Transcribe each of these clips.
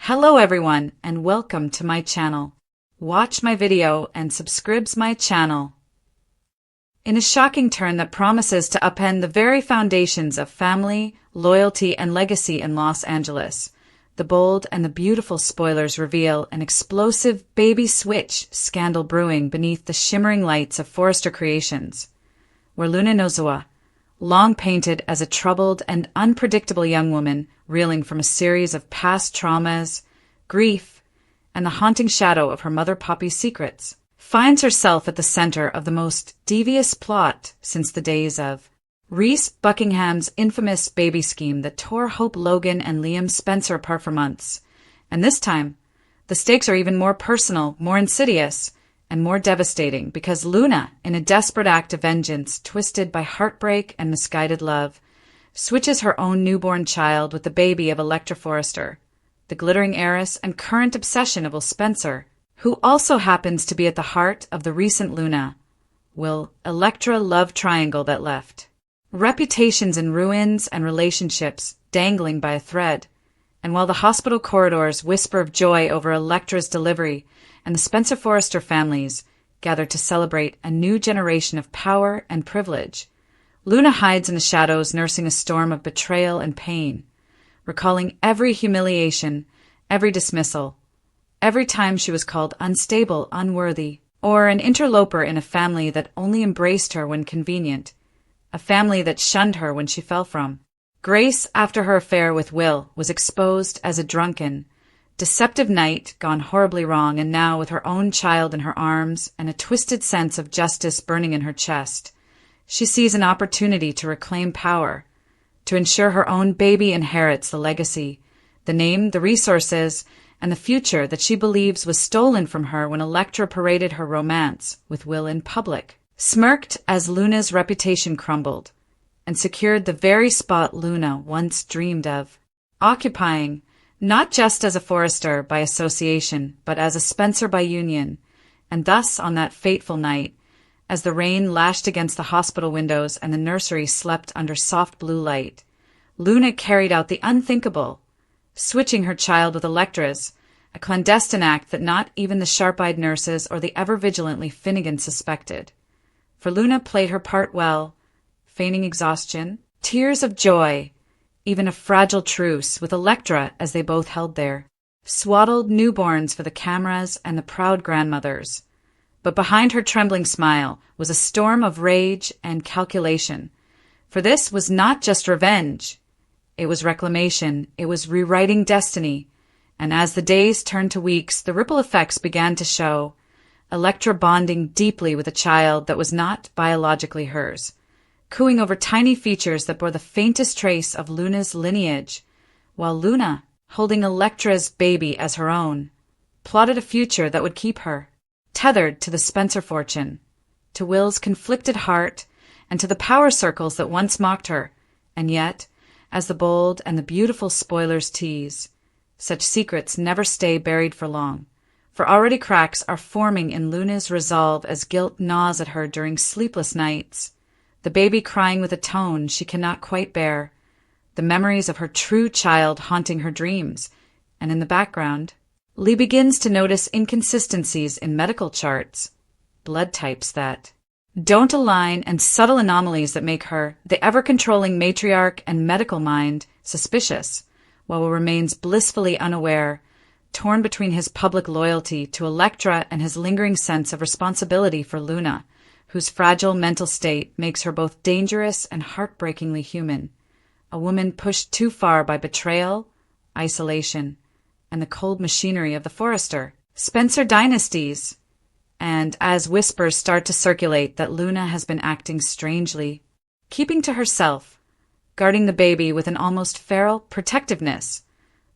Hello everyone and welcome to my channel. Watch my video and subscribe my channel. In a shocking turn that promises to upend the very foundations of family, loyalty, and legacy in Los Angeles, the bold and the beautiful spoilers reveal an explosive baby switch scandal brewing beneath the shimmering lights of Forrester Creations, where Luna Nozawa, long painted as a troubled and unpredictable young woman reeling from a series of past traumas, grief, and the haunting shadow of her mother Poppy's secrets, finds herself at the center of the most devious plot since the days of Reese Buckingham's infamous baby scheme that tore Hope Logan and Liam Spencer apart for months. And this time, the stakes are even more personal, more insidious, and more devastating because Luna, in a desperate act of vengeance twisted by heartbreak and misguided love, switches her own newborn child with the baby of Electra Forrester, the glittering heiress and current obsession of Will Spencer, who also happens to be at the heart of the recent Luna-Will Electra love triangle that left reputations in ruins and relationships dangling by a thread. And while the hospital corridors whisper of joy over Electra's delivery and the Spencer Forrester families gather to celebrate a new generation of power and privilege, Luna hides in the shadows nursing a storm of betrayal and pain, recalling every humiliation, every dismissal, every time she was called unstable, unworthy, or an interloper in a family that only embraced her when convenient, a family that shunned her when she fell from. Grace, after her affair with Will, was exposed as a drunken, deceptive knight gone horribly wrong, and now with her own child in her arms and a twisted sense of justice burning in her chest, she sees an opportunity to reclaim power, to ensure her own baby inherits the legacy, the name, the resources, and the future that she believes was stolen from her when Electra paraded her romance with Will in public, smirked as Luna's reputation crumbled, and secured the very spot Luna once dreamed of, occupying, not just as a Forrester by association, but as a Spencer by union. And thus, on that fateful night, as the rain lashed against the hospital windows and the nursery slept under soft blue light, Luna carried out the unthinkable, switching her child with Electra's, a clandestine act that not even the sharp-eyed nurses or the ever-vigilantly Finnegan suspected. For Luna played her part well, feigning exhaustion, tears of joy, even a fragile truce with Electra as they both held there, swaddled newborns for the cameras and the proud grandmothers. But behind her trembling smile was a storm of rage and calculation. For this was not just revenge. It was reclamation. It was rewriting destiny. And as the days turned to weeks, the ripple effects began to show, Electra bonding deeply with a child that was not biologically hers, cooing over tiny features that bore the faintest trace of Luna's lineage, while Luna, holding Electra's baby as her own, plotted a future that would keep her tethered to the Spencer fortune, to Will's conflicted heart, and to the power circles that once mocked her. And yet, as the bold and the beautiful spoilers tease, such secrets never stay buried for long, for already cracks are forming in Luna's resolve as guilt gnaws at her during sleepless nights, the baby crying with a tone she cannot quite bear, the memories of her true child haunting her dreams, and in the background, Lee begins to notice inconsistencies in medical charts, blood types that don't align, and subtle anomalies that make her, the ever-controlling matriarch and medical mind, suspicious, while Will remains blissfully unaware, torn between his public loyalty to Electra and his lingering sense of responsibility for Luna, whose fragile mental state makes her both dangerous and heartbreakingly human, a woman pushed too far by betrayal, isolation, and the cold machinery of the Forrester Spencer dynasties. And as whispers start to circulate that Luna has been acting strangely, keeping to herself, guarding the baby with an almost feral protectiveness,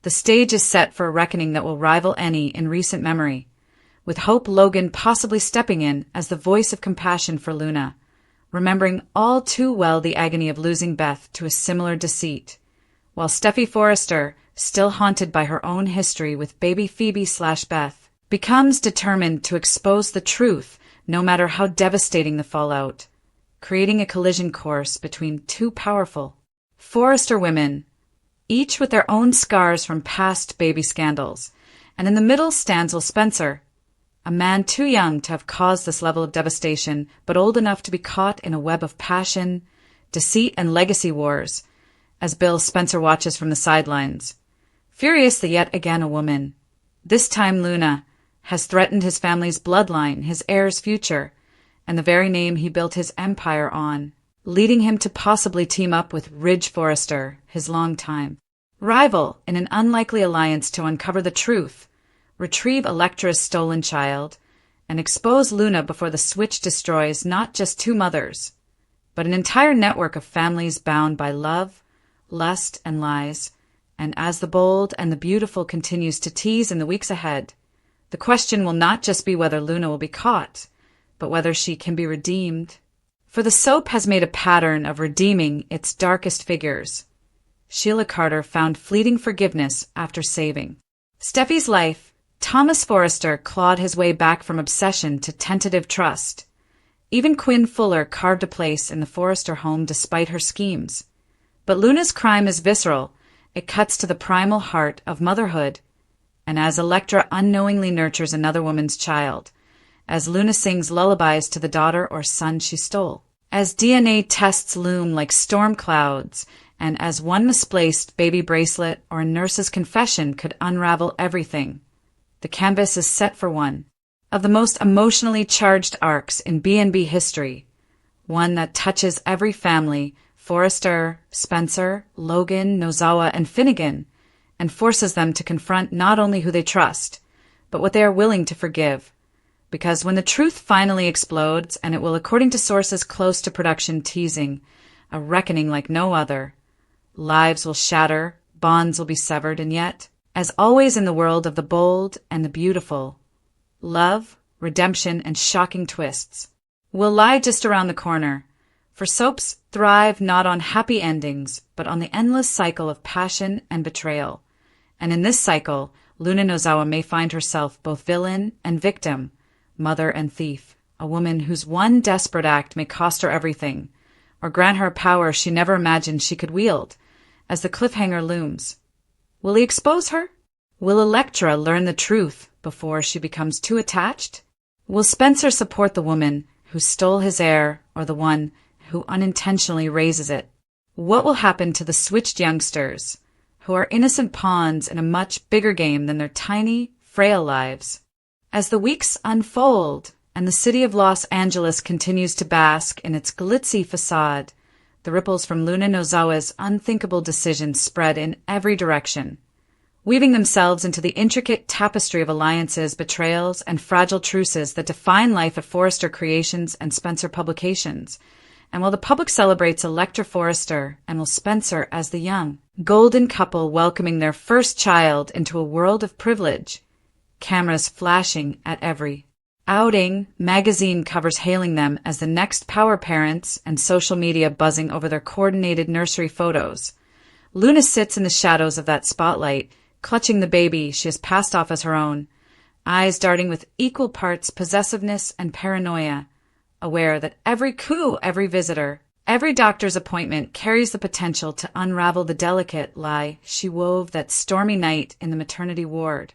the stage is set for a reckoning that will rival any in recent memory, with Hope Logan possibly stepping in as the voice of compassion for Luna, remembering all too well the agony of losing Beth to a similar deceit, while Steffi Forrester, still haunted by her own history with baby Phoebe/Beth, becomes determined to expose the truth no matter how devastating the fallout, creating a collision course between two powerful Forrester women, each with their own scars from past baby scandals. And in the middle stands Will Spencer, a man too young to have caused this level of devastation, but old enough to be caught in a web of passion, deceit, and legacy wars, as Bill Spencer watches from the sidelines. Furious that yet again a woman, this time Luna, has threatened his family's bloodline, his heir's future, and the very name he built his empire on, leading him to possibly team up with Ridge Forrester, his longtime rival, in an unlikely alliance to uncover the truth, retrieve Elektra's stolen child, and expose Luna before the switch destroys not just two mothers, but an entire network of families bound by love, lust, and lies. And as the bold and the beautiful continues to tease in the weeks ahead, the question will not just be whether Luna will be caught, but whether she can be redeemed. For the soap has made a pattern of redeeming its darkest figures. Sheila Carter found fleeting forgiveness after saving Steffi's life. Thomas Forrester clawed his way back from obsession to tentative trust. Even Quinn Fuller carved a place in the Forrester home despite her schemes. But Luna's crime is visceral. It cuts to the primal heart of motherhood. And as Elektra unknowingly nurtures another woman's child, as Luna sings lullabies to the daughter or son she stole, as DNA tests loom like storm clouds, and as one misplaced baby bracelet or a nurse's confession could unravel everything, the canvas is set for one of the most emotionally charged arcs in B&B history, one that touches every family, Forrester, Spencer, Logan, Nozawa, and Finnegan, and forces them to confront not only who they trust, but what they are willing to forgive. Because when the truth finally explodes, and it will, according to sources close to production teasing, a reckoning like no other, lives will shatter, bonds will be severed, and yet, as always in the world of the bold and the beautiful, love, redemption, and shocking twists will lie just around the corner. For soaps thrive not on happy endings, but on the endless cycle of passion and betrayal. And in this cycle, Luna Nozawa may find herself both villain and victim, mother and thief, a woman whose one desperate act may cost her everything, or grant her a power she never imagined she could wield, as the cliffhanger looms. Will he expose her? Will Elektra learn the truth before she becomes too attached? Will Spencer support the woman who stole his heir, or the one who unintentionally raises it? What will happen to the switched youngsters, who are innocent pawns in a much bigger game than their tiny, frail lives? As the weeks unfold and the city of Los Angeles continues to bask in its glitzy facade, the ripples from Luna Nozawa's unthinkable decisions spread in every direction, weaving themselves into the intricate tapestry of alliances, betrayals, and fragile truces that define life at Forrester Creations and Spencer Publications. And while the public celebrates Elektra Forrester and Will Spencer as the young, golden couple welcoming their first child into a world of privilege, cameras flashing at every outing, magazine covers hailing them as the next power parents, and social media buzzing over their coordinated nursery photos, Luna sits in the shadows of that spotlight, clutching the baby she has passed off as her own, eyes darting with equal parts possessiveness and paranoia, aware that every coup, every visitor, every doctor's appointment carries the potential to unravel the delicate lie she wove that stormy night in the maternity ward.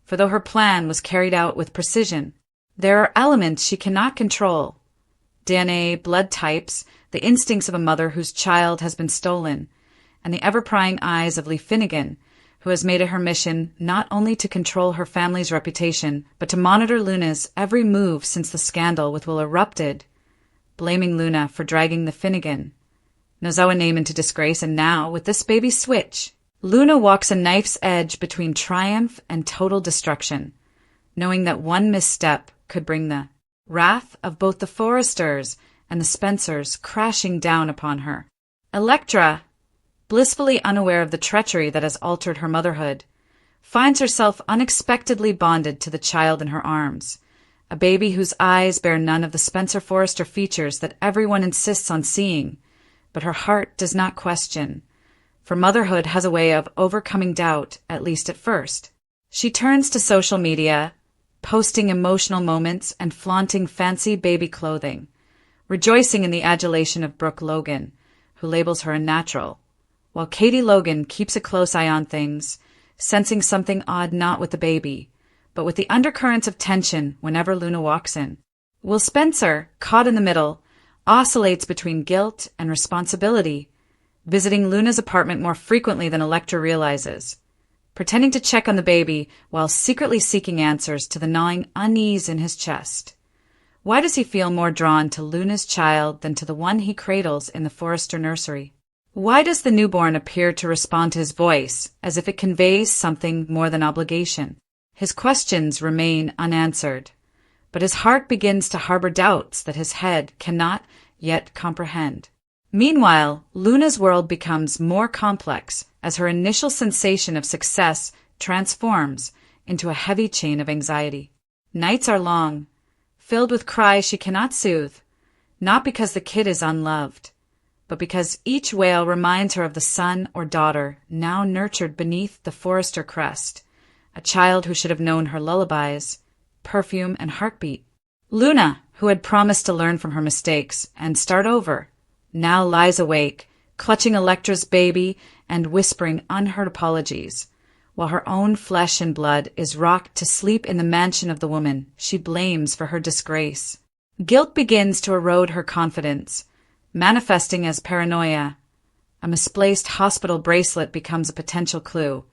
For though her plan was carried out with precision, there are elements she cannot control. DNA, blood types, the instincts of a mother whose child has been stolen, and the ever-prying eyes of Lee Finnegan, who has made it her mission not only to control her family's reputation, but to monitor Luna's every move since the scandal with Will erupted, blaming Luna for dragging the Finnegan Nozawa name into disgrace. And now, with this baby switch, Luna walks a knife's edge between triumph and total destruction, knowing that one misstep could bring the wrath of both the Forresters and the Spencers crashing down upon her. Elektra, blissfully unaware of the treachery that has altered her motherhood, finds herself unexpectedly bonded to the child in her arms, a baby whose eyes bear none of the Spencer Forrester features that everyone insists on seeing, but her heart does not question, for motherhood has a way of overcoming doubt, at least at first. She turns to social media, posting emotional moments and flaunting fancy baby clothing, rejoicing in the adulation of Brooke Logan, who labels her a natural, while Katie Logan keeps a close eye on things, sensing something odd not with the baby, but with the undercurrents of tension whenever Luna walks in. Will Spencer, caught in the middle, oscillates between guilt and responsibility, visiting Luna's apartment more frequently than Electra realizes, pretending to check on the baby while secretly seeking answers to the gnawing unease in his chest. Why does he feel more drawn to Luna's child than to the one he cradles in the Forrester nursery? Why does the newborn appear to respond to his voice as if it conveys something more than obligation? His questions remain unanswered, but his heart begins to harbor doubts that his head cannot yet comprehend. Meanwhile, Luna's world becomes more complex as her initial sensation of success transforms into a heavy chain of anxiety. Nights are long, filled with cries she cannot soothe, not because the kid is unloved, but because each wail reminds her of the son or daughter now nurtured beneath the Forrester crest, a child who should have known her lullabies, perfume, and heartbeat. Luna, who had promised to learn from her mistakes and start over, now lies awake, clutching Electra's baby and whispering unheard apologies, while her own flesh and blood is rocked to sleep in the mansion of the woman she blames for her disgrace. Guilt begins to erode her confidence, manifesting as paranoia. A misplaced hospital bracelet becomes a potential clue.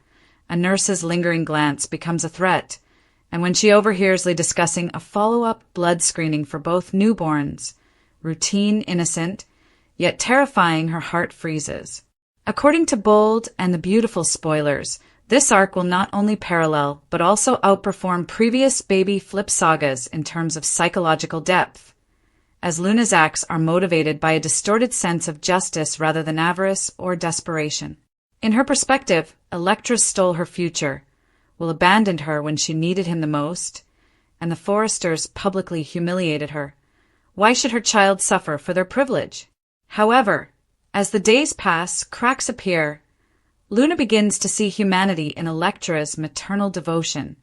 A nurse's lingering glance becomes a threat, and when she overhears Lee discussing a follow-up blood screening for both newborns, routine, innocent, yet terrifying, her heart freezes. According to Bold and the Beautiful spoilers, this arc will not only parallel but also outperform previous baby flip sagas in terms of psychological depth, as Luna's acts are motivated by a distorted sense of justice rather than avarice or desperation. In her perspective, Electra stole her future, Will abandoned her when she needed him the most, and the Forresters publicly humiliated her. Why should her child suffer for their privilege? However, as the days pass, cracks appear. Luna begins to see humanity in Electra's maternal devotion,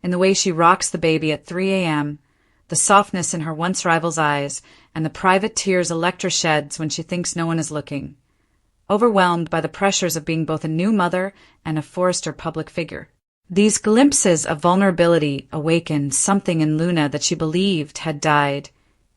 in the way she rocks the baby at 3 a.m., the softness in her once rival's eyes, and the private tears Electra sheds when she thinks no one is looking, overwhelmed by the pressures of being both a new mother and a Forrester public figure. These glimpses of vulnerability awaken something in Luna that she believed had died: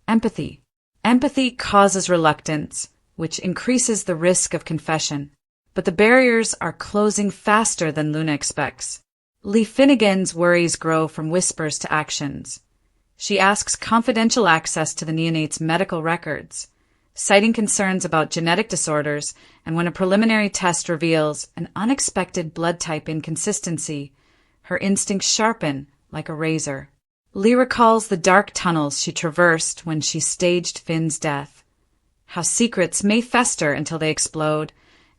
empathy. Empathy causes reluctance, which increases the risk of confession. But the barriers are closing faster than Luna expects. Lee Finnegan's worries grow from whispers to actions. She asks confidential access to the neonate's medical records, citing concerns about genetic disorders, and when a preliminary test reveals an unexpected blood type inconsistency, her instincts sharpen like a razor. Lee recalls the dark tunnels she traversed when she staged Finn's death, how secrets may fester until they explode,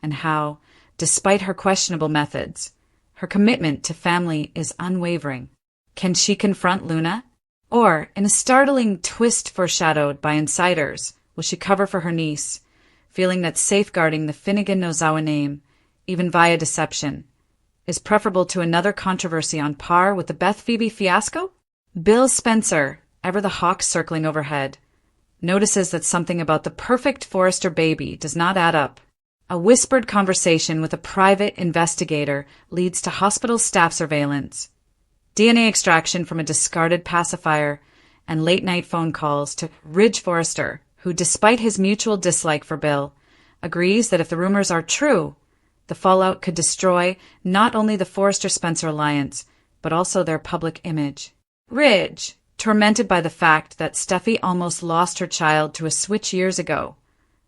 and how, despite her questionable methods, her commitment to family is unwavering. Can she confront Luna? Or, in a startling twist foreshadowed by insiders, will she cover for her niece, feeling that safeguarding the Finnegan-Nozawa name, even via deception, is preferable to another controversy on par with the Beth Phoebe fiasco? Bill Spencer, ever the hawk circling overhead, notices that something about the perfect Forrester baby does not add up. A whispered conversation with a private investigator leads to hospital staff surveillance, DNA extraction from a discarded pacifier, and late-night phone calls to Ridge Forrester, who, despite his mutual dislike for Bill, agrees that if the rumors are true, the fallout could destroy not only the Forrester-Spencer alliance, but also their public image. Ridge, tormented by the fact that Steffi almost lost her child to a switch years ago,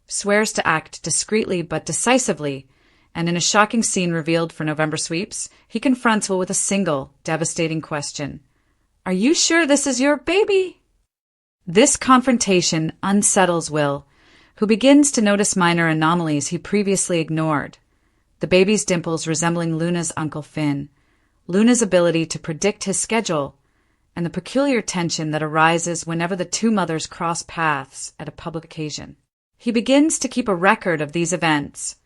swears to act discreetly but decisively, and in a shocking scene revealed for November sweeps, he confronts Will with a single, devastating question. "Are you sure this is your baby?" This confrontation unsettles Will, who begins to notice minor anomalies he previously ignored: the baby's dimples resembling Luna's Uncle Finn, Luna's ability to predict his schedule, and the peculiar tension that arises whenever the two mothers cross paths at a public occasion. He begins to keep a record of these events,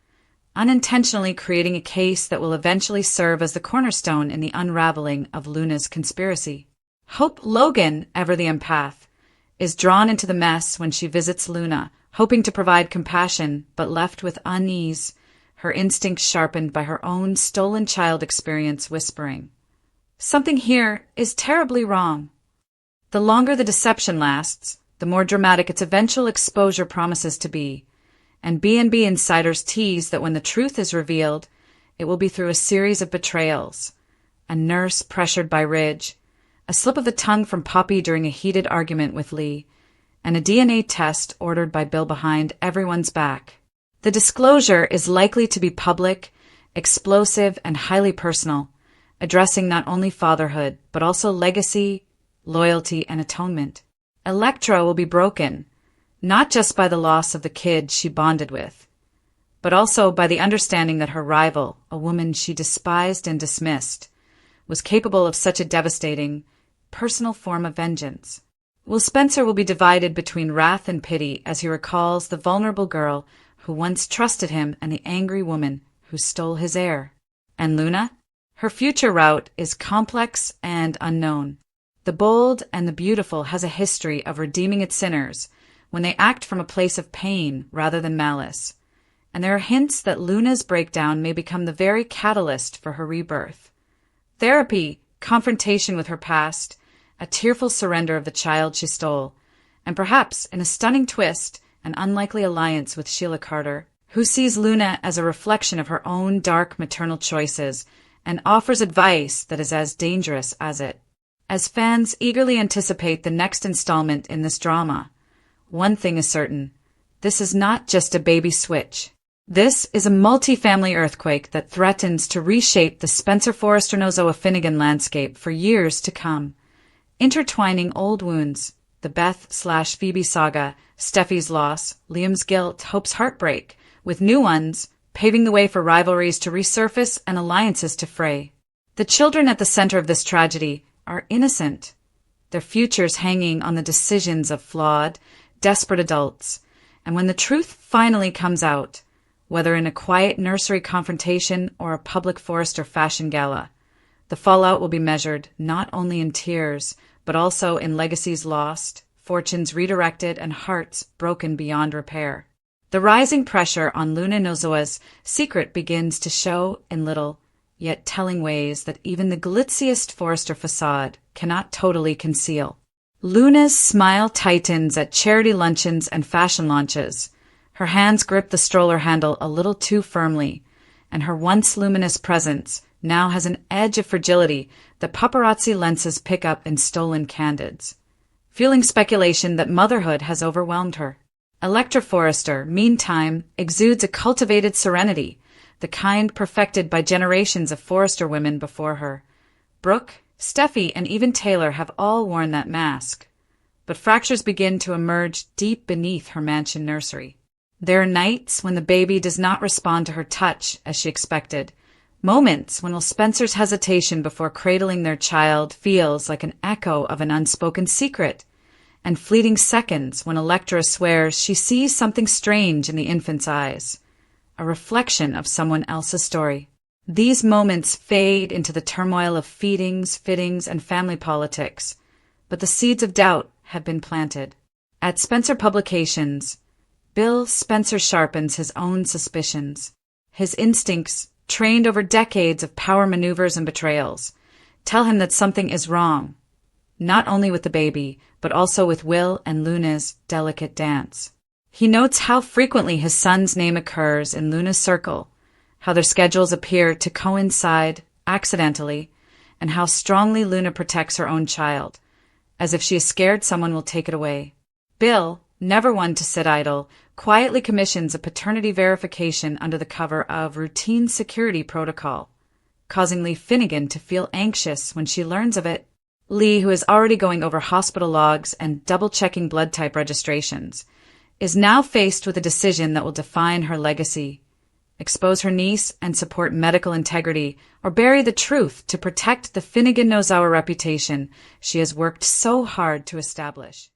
unintentionally creating a case that will eventually serve as the cornerstone in the unraveling of Luna's conspiracy. Hope Logan, ever the empath, is drawn into the mess when she visits Luna, hoping to provide compassion but left with unease, her instincts sharpened by her own stolen child experience, whispering, "Something here is terribly wrong." The longer the deception lasts, the more dramatic its eventual exposure promises to be, and B&B insiders tease that when the truth is revealed, it will be through a series of betrayals. A nurse pressured by Ridge, a slip of the tongue from Poppy during a heated argument with Lee, and a DNA test ordered by Bill behind everyone's back. The disclosure is likely to be public, explosive, and highly personal, addressing not only fatherhood, but also legacy, loyalty, and atonement. Elektra will be broken, not just by the loss of the kid she bonded with, but also by the understanding that her rival, a woman she despised and dismissed, was capable of such a devastating, personal form of vengeance. Will Spencer will be divided between wrath and pity as he recalls the vulnerable girl who once trusted him and the angry woman who stole his heir. And Luna? Her future route is complex and unknown. The bold and the beautiful has a history of redeeming its sinners when they act from a place of pain rather than malice, and there are hints that Luna's breakdown may become the very catalyst for her rebirth. Therapy, confrontation with her past, a tearful surrender of the child she stole, and perhaps, in a stunning twist, an unlikely alliance with Sheila Carter, who sees Luna as a reflection of her own dark maternal choices and offers advice that is as dangerous as it. As fans eagerly anticipate the next installment in this drama, one thing is certain: this is not just a baby switch. This is a multi-family earthquake that threatens to reshape the Spencer Forrester Nozoa Finnegan landscape for years to come, intertwining old wounds, the Beth/Phoebe saga, Steffi's loss, Liam's guilt, Hope's heartbreak, with new ones, paving the way for rivalries to resurface and alliances to fray. The children at the center of this tragedy are innocent, their futures hanging on the decisions of flawed, desperate adults, and when the truth finally comes out, whether in a quiet nursery confrontation or a public Forrester fashion gala, the fallout will be measured not only in tears, but also in legacies lost, fortunes redirected, and hearts broken beyond repair. The rising pressure on Luna Nozoa's secret begins to show in little, yet telling ways that even the glitziest Forrester facade cannot totally conceal. Luna's smile tightens at charity luncheons and fashion launches. Her hands grip the stroller handle a little too firmly, and her once luminous presence now has an edge of fragility that paparazzi lenses pick up in stolen candids, fueling speculation that motherhood has overwhelmed her. Elektra Forrester, meantime, exudes a cultivated serenity, the kind perfected by generations of Forrester women before her. Brooke, Steffi, and even Taylor have all worn that mask, but fractures begin to emerge deep beneath her mansion nursery. There are nights when the baby does not respond to her touch as she expected, moments when Spencer's hesitation before cradling their child feels like an echo of an unspoken secret, and fleeting seconds when Elektra swears she sees something strange in the infant's eyes, a reflection of someone else's story. These moments fade into the turmoil of feedings, fittings, and family politics, but the seeds of doubt have been planted. At Spencer Publications, Bill Spencer sharpens his own suspicions. His instincts, trained over decades of power maneuvers and betrayals, tell him that something is wrong, not only with the baby, but also with Will and Luna's delicate dance. He notes how frequently his son's name occurs in Luna's circle, how their schedules appear to coincide accidentally, and how strongly Luna protects her own child, as if she is scared someone will take it away. Bill, never one to sit idle, quietly commissions a paternity verification under the cover of routine security protocol, causing Lee Finnegan to feel anxious when she learns of it. Lee, who is already going over hospital logs and double-checking blood type registrations, is now faced with a decision that will define her legacy: expose her niece and support medical integrity, or bury the truth to protect the Finnegan Nozoa reputation she has worked so hard to establish.